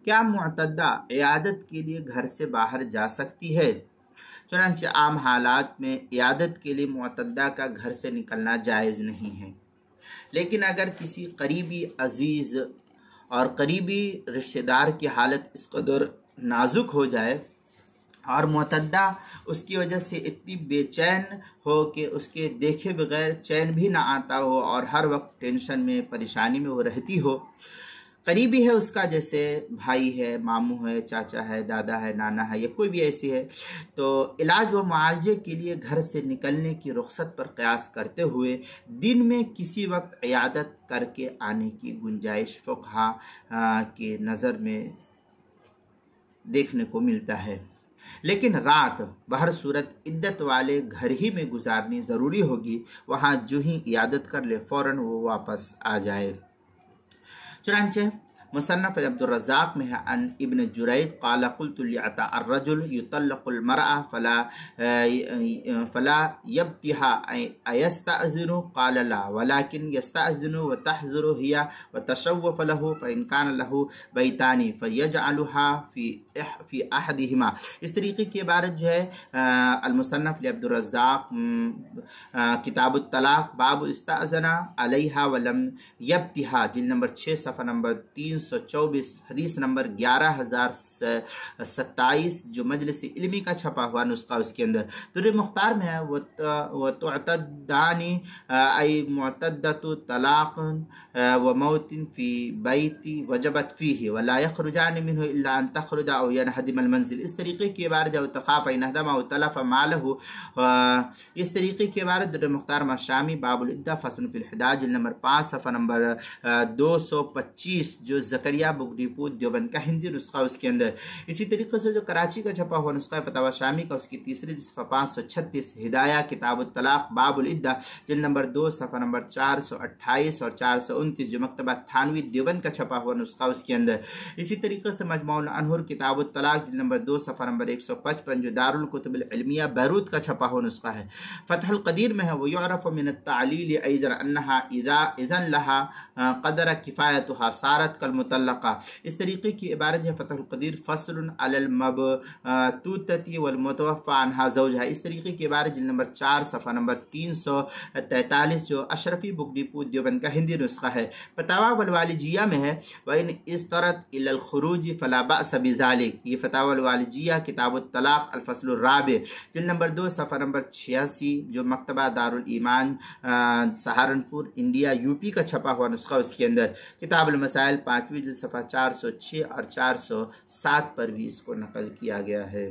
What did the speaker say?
کیا معتدہ عیادت کے لیے گھر سے باہر جا سکتی ہے؟ چنانچہ عام حالات میں عیادت کے لیے معتدہ کا گھر سے نکلنا جائز نہیں ہے، لیکن اگر کسی قریبی عزیز اور قریبی رشتہ دار کی حالت اس قدر نازک ہو جائے اور معتدہ اس کی وجہ سے اتنی بے چین ہو کہ اس کے دیکھے بغیر چین بھی نہ آتا ہو اور ہر وقت ٹینشن میں پریشانی میں وہ رہتی ہو، قریبی ہے اس کا، جیسے بھائی ہے، ماموں ہے، چاچا ہے، دادا ہے، نانا ہے، یا کوئی بھی ایسی ہے، تو علاج و معالجے کے لیے گھر سے نکلنے کی رخصت پر قیاس کرتے ہوئے دن میں کسی وقت عیادت کر کے آنے کی گنجائش فقہا کی نظر میں دیکھنے کو ملتا ہے، لیکن رات بہر صورت عدت والے گھر ہی میں گزارنی ضروری ہوگی، وہاں جو ہی عیادت کر لے فوراً وہ واپس آ جائے۔ چنانچہ مصنف عبد الرزاق میں ہے عن ابن جرید قال قلت لعطاء الرجل يطلق المرأة فلا يبتها أيستأذن قال لا ولكن يستأذن وتحذر هي وتشوف له فإن كان له بيتان فيجعلها في أحدهما۔ اس طریقے کی عبارت جو ہے المصنف لعبد الرزاق کتاب الطلاق باب استأذن علیہا ولم یبتہا جلد نمبر 6 صفحہ نمبر 324 حدیث نمبر 11027 جو مجلس علمی کا چھپا ہوا نسخہ اس کے اندر در مختار میں ہے وتعتدانی ای معتدت طلاق وموت فی بیت وجبت فیہ ولا یخرجان منہ الا ان تخرج او ینہدم المنزل۔ اس طریقے کی عبارت جو تخاف ان ہدم او تلف مالہ، اس طریقے کی عبارت در مختار مشامی باب العدہ فصل فی الحداد جلد نمبر 5 صفحہ نمبر 225 جو زکریہ بک ڈپو دیوبند کا ہندی نسخہ اس کے اندر۔ اسی طریقے سے جو کراچی کا چھپا ہوا نسخہ فتاوی شامی کا اس کی تیسری صفحہ 536 ہدایہ کتاب الطلاق باب العدہ جلد نمبر 2 صفحہ نمبر 428 اور 429 جو مکتبہ تھانوی دیوبند کا چھپا ہوا نسخہ اس کے اندر۔ اسی طریقے سے مجموع الانہر کتاب الطلاق جلد نمبر 2 صفحہ نمبر 155 جو دارالکتب العلمیہ بیروت کا چھپا ہوا نسخہ ہے۔ فتح القدیر میں ہے ویعرف من التعلیل ایضا انہا اذن لہا قدر کفایتها صارت کالمطلقہ۔ اس طریقے کی عبارت ہے فتح القدیر فصل علی المبتوتۃ والمتوفى عنہا زوجہا۔ اس طریقے کی عبارت جلد نمبر 4 صفحہ نمبر 343 جو اشرفی بک ڈپو دیوبند کا ہندی نسخہ ہے۔ فتاوی والوالجیہ میں ہے وَإِنْ اضطرت إلى الخروج فلا بأس بذلك۔ یہ فتاوی الوالجیہ کتاب الطلاق الفصل الرابع جلد نمبر 2 صفحہ نمبر 86 جو مکتبہ دارالایمان سہارنپور انڈیا یو پی کا چھپا ہوا نسخہ اس کے اندر۔ کتاب المسائل 5ویں جلد صفحہ 406 اور 407 پر بھی اس کو نقل کیا گیا ہے۔